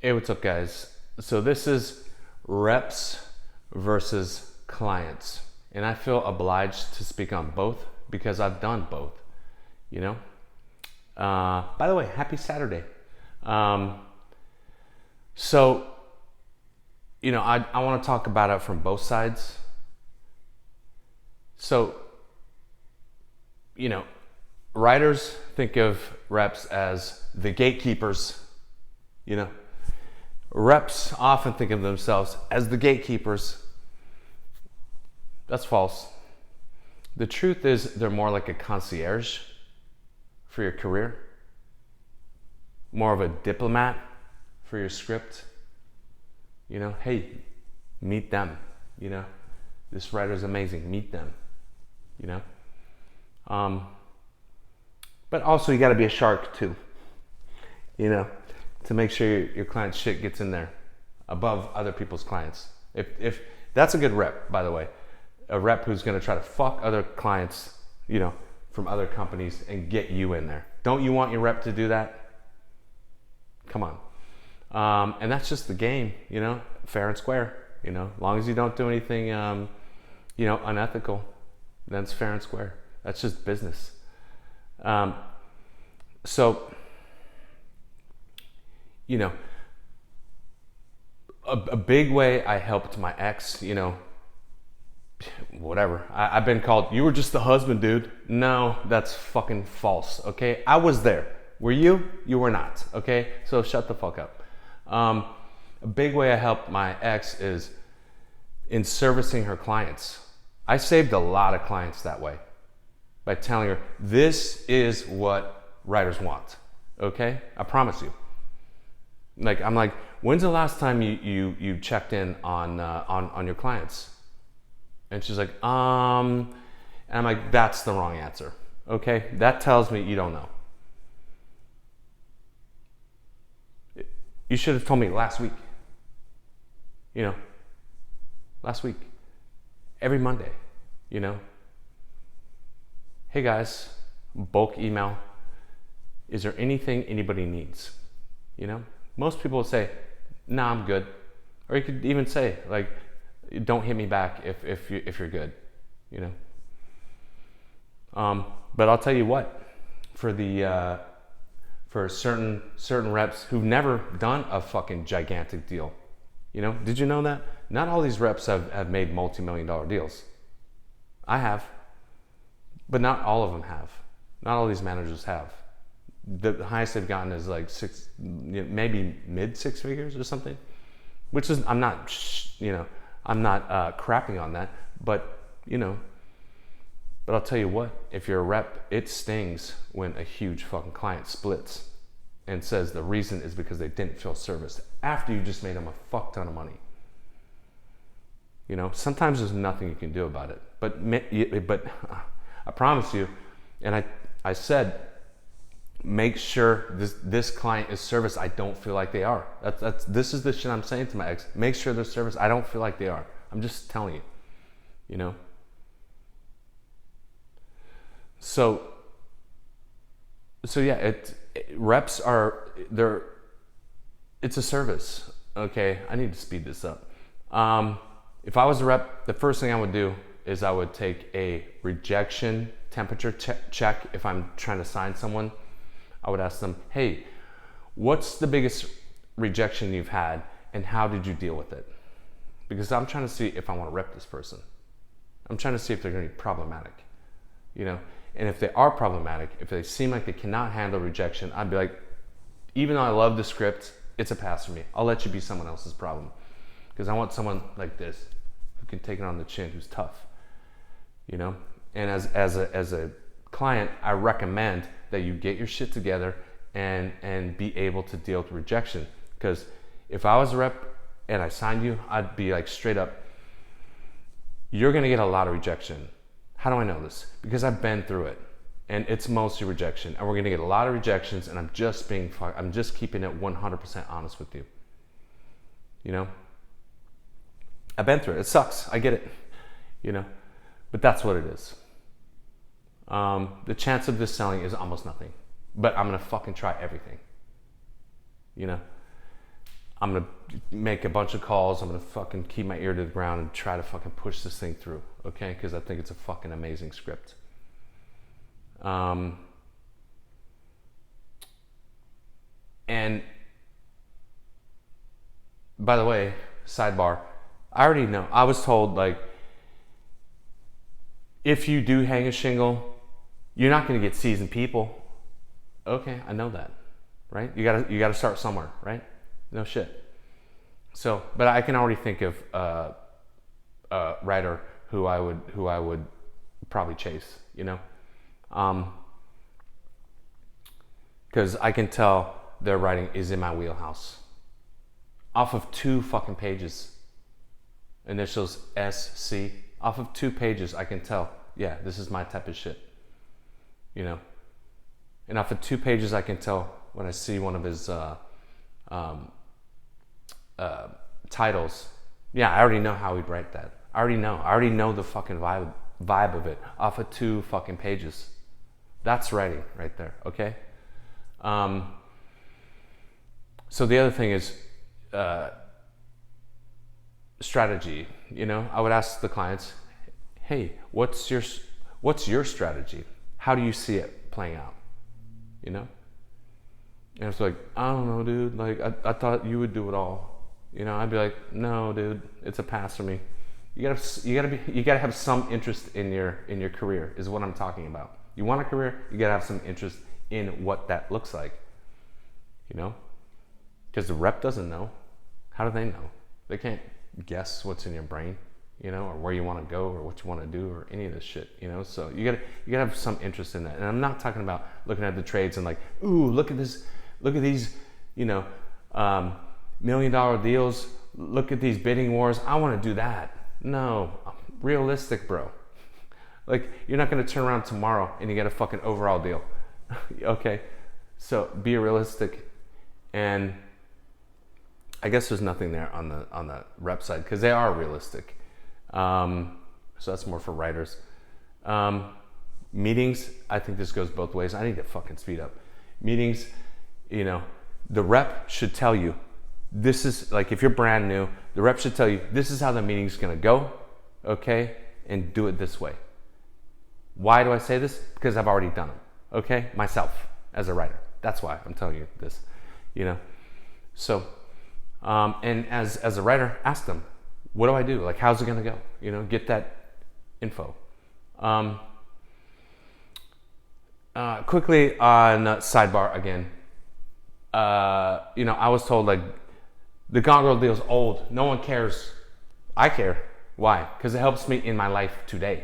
Hey, what's up, guys? So this is reps versus clients, and I feel obliged to speak on both because I've done both. You know. By the way, happy Saturday. Um, so I want to talk about it from both sides. So you know, writers think of reps as the gatekeepers. You know, reps often think of themselves as the gatekeepers. That's false. The truth is, they're more like a concierge for your career, more of a diplomat for your script. You know, hey, meet them. You know, this writer's amazing. Meet them. You know, but also you got to be a shark too. You know, to make sure your client's shit gets in there above other people's clients. If that's a good rep, by the way, a rep who's going to try to fuck other clients, you know, from other companies and get you in there. Don't you want your rep to do that? Come on. And that's just the game, you know, fair and square. You know, as long as you don't do anything, unethical, then it's fair and square. That's just business. So, you know, a big way I helped my ex, you know, whatever. I've been called, you were just the husband, dude. No, that's fucking false, okay? I was there. Were you? You were not, okay? So shut the fuck up. A big way I helped my ex is in servicing her clients. I saved a lot of clients that way by telling her, this is what writers want, okay? I promise you. I'm like, when's the last time you checked in on your clients? And she's like, and I'm like, that's the wrong answer. Okay? That tells me you don't know. You should have told me last week. You know, last week. Every Monday, you know. Hey guys, bulk email. Is there anything anybody needs? You know? Most people will say, nah, I'm good. Or you could even say, like, don't hit me back if you're good, you know. But I'll tell you what, for certain reps who've never done a fucking gigantic deal, you know, did you know that? Not all these reps have made multi-million-dollar deals. I have, but not all of them have. Not all these managers have. The highest they've gotten is like maybe mid six figures or something, which is, I'm not crapping on that, but I'll tell you what, if you're a rep, it stings when a huge fucking client splits and says the reason is because they didn't feel serviced after you just made them a fuck ton of money. You know, sometimes there's nothing you can do about it, but I promise you, and I said, make sure this client is serviced. I don't feel like they are. This is the shit I'm saying to my ex. Make sure they're serviced. I don't feel like they are. I'm just telling you. You know. So yeah. Reps are they're. It's a service. Okay. I need to speed this up. If I was a rep, the first thing I would do is I would take a rejection temperature check. If I'm trying to sign someone, I would ask them, hey, what's the biggest rejection you've had and how did you deal with it? Because I'm trying to see if I want to rep this person. I'm trying to see if they're going to be problematic, you know? And if they are problematic, if they seem like they cannot handle rejection, I'd be like, even though I love the script, it's a pass for me. I'll let you be someone else's problem. Because I want someone like this who can take it on the chin, who's tough, you know? And as a client, I recommend that you get your shit together and be able to deal with rejection. Because if I was a rep and I signed you, I'd be like, straight up, you're gonna get a lot of rejection. How do I know this? Because I've been through it, and it's mostly rejection, and we're gonna get a lot of rejections, and I'm just keeping it 100% honest with you. You know, I've been through it. It sucks. I get it. You know, but that's what it is. The chance of this selling is almost nothing, but I'm gonna fucking try everything. You know, I'm gonna make a bunch of calls. I'm gonna fucking keep my ear to the ground and try to fucking push this thing through, okay? Because I think it's a fucking amazing script. And by the way, sidebar, I already know. I was told, like, if you do hang a shingle, you're not gonna get seasoned people. Okay, I know that, right? You gotta start somewhere, right? No shit. So, but I can already think of a writer who I would probably chase, you know, because I can tell their writing is in my wheelhouse. Off of 2 fucking pages, initials SC. Off of 2 pages, I can tell, yeah, this is my type of shit, you know. And off of 2 pages, I can tell when I see one of his titles. Yeah, I already know how he'd write that. I already know the fucking vibe of it off of 2 fucking pages. That's writing right there, okay? So the other thing is strategy. You know, I would ask the clients, hey, what's your strategy? How do you see it playing out? You know? And it's like, I don't know, dude. Like, I thought you would do it all. You know, I'd be like, no, dude, it's a pass for me. You gotta have some interest in your career, is what I'm talking about. You want a career, you gotta have some interest in what that looks like. You know? Because the rep doesn't know. How do they know? They can't guess what's in your brain, you know, or where you want to go, or what you want to do, or any of this shit, you know. So you gotta have some interest in that. And I'm not talking about looking at the trades and like, ooh, look at these, you know, $1 million deals. Look at these bidding wars. I want to do that. No, realistic, bro. Like, you're not gonna turn around tomorrow and you get a fucking overall deal. Okay, so be realistic. And I guess there's nothing there on the rep side because they are realistic. So that's more for writers. Meetings, I think this goes both ways. I need to fucking speed up. Meetings, you know, the rep should tell you, this is, like, if you're brand new, the rep should tell you, this is how the meeting's gonna go, okay? And do it this way. Why do I say this? Because I've already done them, okay? Myself, as a writer. That's why I'm telling you this, you know? So, and as a writer, ask them, what do I do? Like, how's it gonna go? You know, get that info. Quickly on sidebar again, you know, I was told, like, the Gone Girl deal's old. No one cares. I care. Why? Because it helps me in my life today.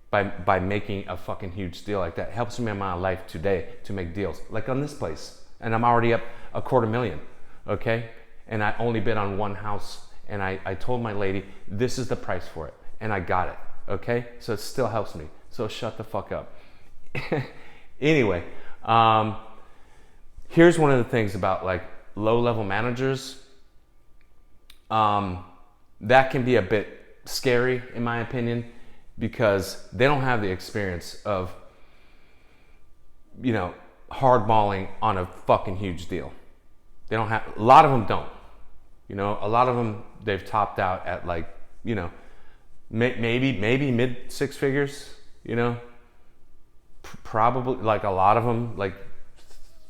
By making a fucking huge deal like that. It helps me in my life today to make deals. Like on this place. And I'm already up $250,000. Okay? And I only bid on one house. And I told my lady, this is the price for it. And I got it. Okay? So it still helps me. So shut the fuck up. Anyway, here's one of the things about, like, low-level managers. That can be a bit scary, in my opinion, because they don't have the experience of, you know, hardballing on a fucking huge deal. They don't have, a lot of them don't. You know, a lot of them, they've topped out at, like, you know, maybe mid 6 figures, you know, probably, like, a lot of them, like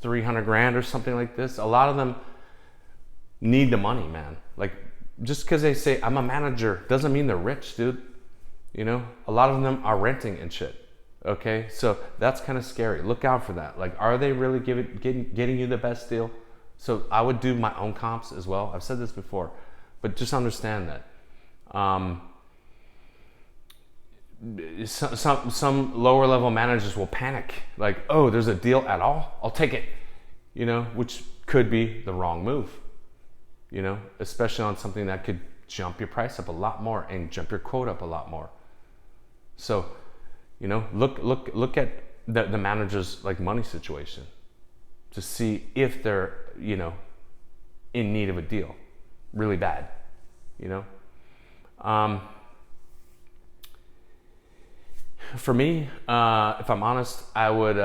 300 grand or something like this. A lot of them need the money, man. Like, just because they say I'm a manager doesn't mean they're rich, dude. You know, a lot of them are renting and shit. Okay, so that's kind of scary. Look out for that. Like, are they really getting you the best deal? So I would do my own comps as well. I've said this before, but just understand that some lower level managers will panic. Like, oh, there's a deal at all? I'll take it. You know, which could be the wrong move. You know, especially on something that could jump your price up a lot more and jump your quote up a lot more. So, you know, look at the manager's, like, money situation to see if they're, you know, in need of a deal really bad, you know. For me, if I'm honest, I would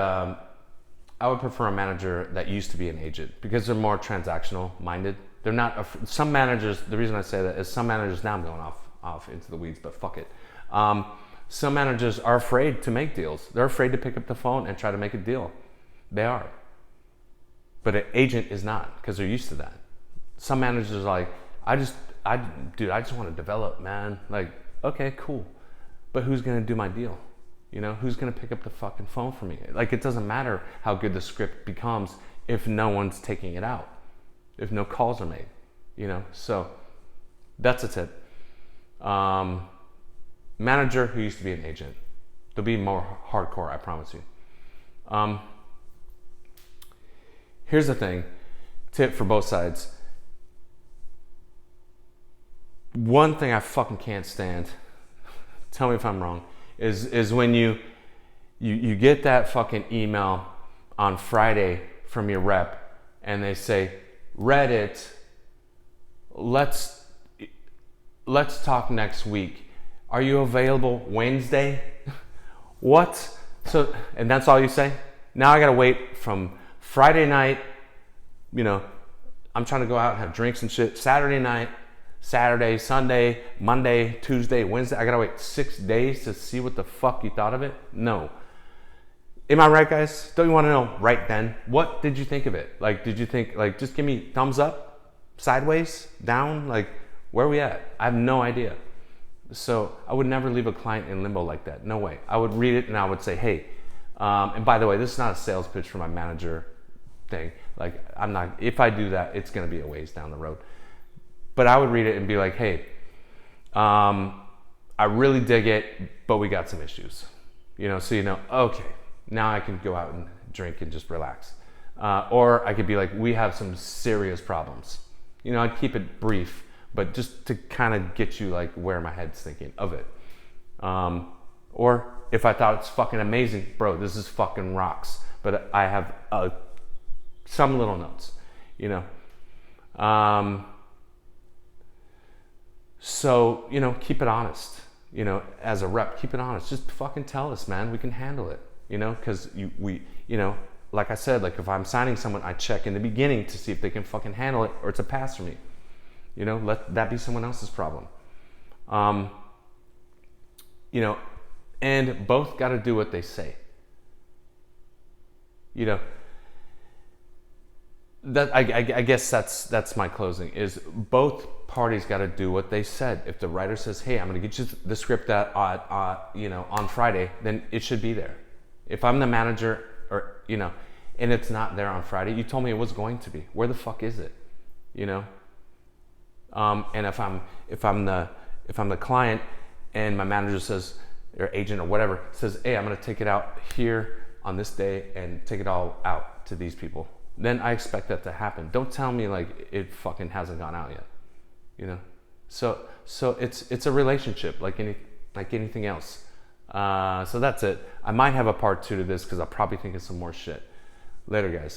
prefer a manager that used to be an agent because they're more transactional minded. They're not. Some managers. The reason I say that is some managers. Now I'm going off into the weeds, but fuck it. Some managers are afraid to make deals. They're afraid to pick up the phone and try to make a deal. They are. But an agent is not, because they're used to that. Some managers are like, I just want to develop, man. Like, okay, cool. But who's gonna do my deal? You know, who's gonna pick up the fucking phone for me? Like, it doesn't matter how good the script becomes if no one's taking it out, if no calls are made, you know? So that's a tip. Manager who used to be an agent. They'll be more hardcore, I promise you. Here's the thing, tip for both sides. One thing I fucking can't stand, tell me if I'm wrong, is when you get that fucking email on Friday from your rep and they say, Reddit, let's talk next week. Are you available Wednesday? What? So, and that's all you say? Now I gotta wait from Friday night, you know, I'm trying to go out and have drinks and shit. Saturday night, Saturday, Sunday, Monday, Tuesday, Wednesday. I gotta wait 6 days to see what the fuck you thought of it? No. Am I right, guys? Don't you want to know right then? What did you think of it? Like, did you think, like, just give me thumbs up, sideways, down? Like, where are we at? I have no idea. So I would never leave a client in limbo like that. No way. I would read it and I would say, hey, and by the way, this is not a sales pitch for my manager thing. Like, I'm not, if I do that, it's going to be a ways down the road. But I would read it and be like, hey, I really dig it, but we got some issues. You know, so you know, okay, now I can go out and drink and just relax. Or I could be like, we have some serious problems. You know, I'd keep it brief, but just to kind of get you like where my head's thinking of it. Or if I thought it's fucking amazing, bro, this is fucking rocks. But I have some little notes, you know. So, you know, keep it honest. You know, as a rep, keep it honest. Just fucking tell us, man. We can handle it. You know, because you know, like I said, like if I'm signing someone, I check in the beginning to see if they can fucking handle it or it's a pass for me. You know, let that be someone else's problem. You know, and both got to do what they say. You know, that I guess that's my closing, is both parties got to do what they said. If the writer says, hey, I'm going to get you the script you know, on Friday, then it should be there. If I'm the manager, or, you know, and it's not there on Friday, you told me it was going to be. Where the fuck is it? You know? And if I'm the client and my manager says, or agent or whatever says, hey, I'm going to take it out here on this day and take it all out to these people, then I expect that to happen. Don't tell me like it fucking hasn't gone out yet. You know? So it's a relationship like anything else. So that's it. I might have a part 2 to this because I'll probably think of some more shit. Later, guys.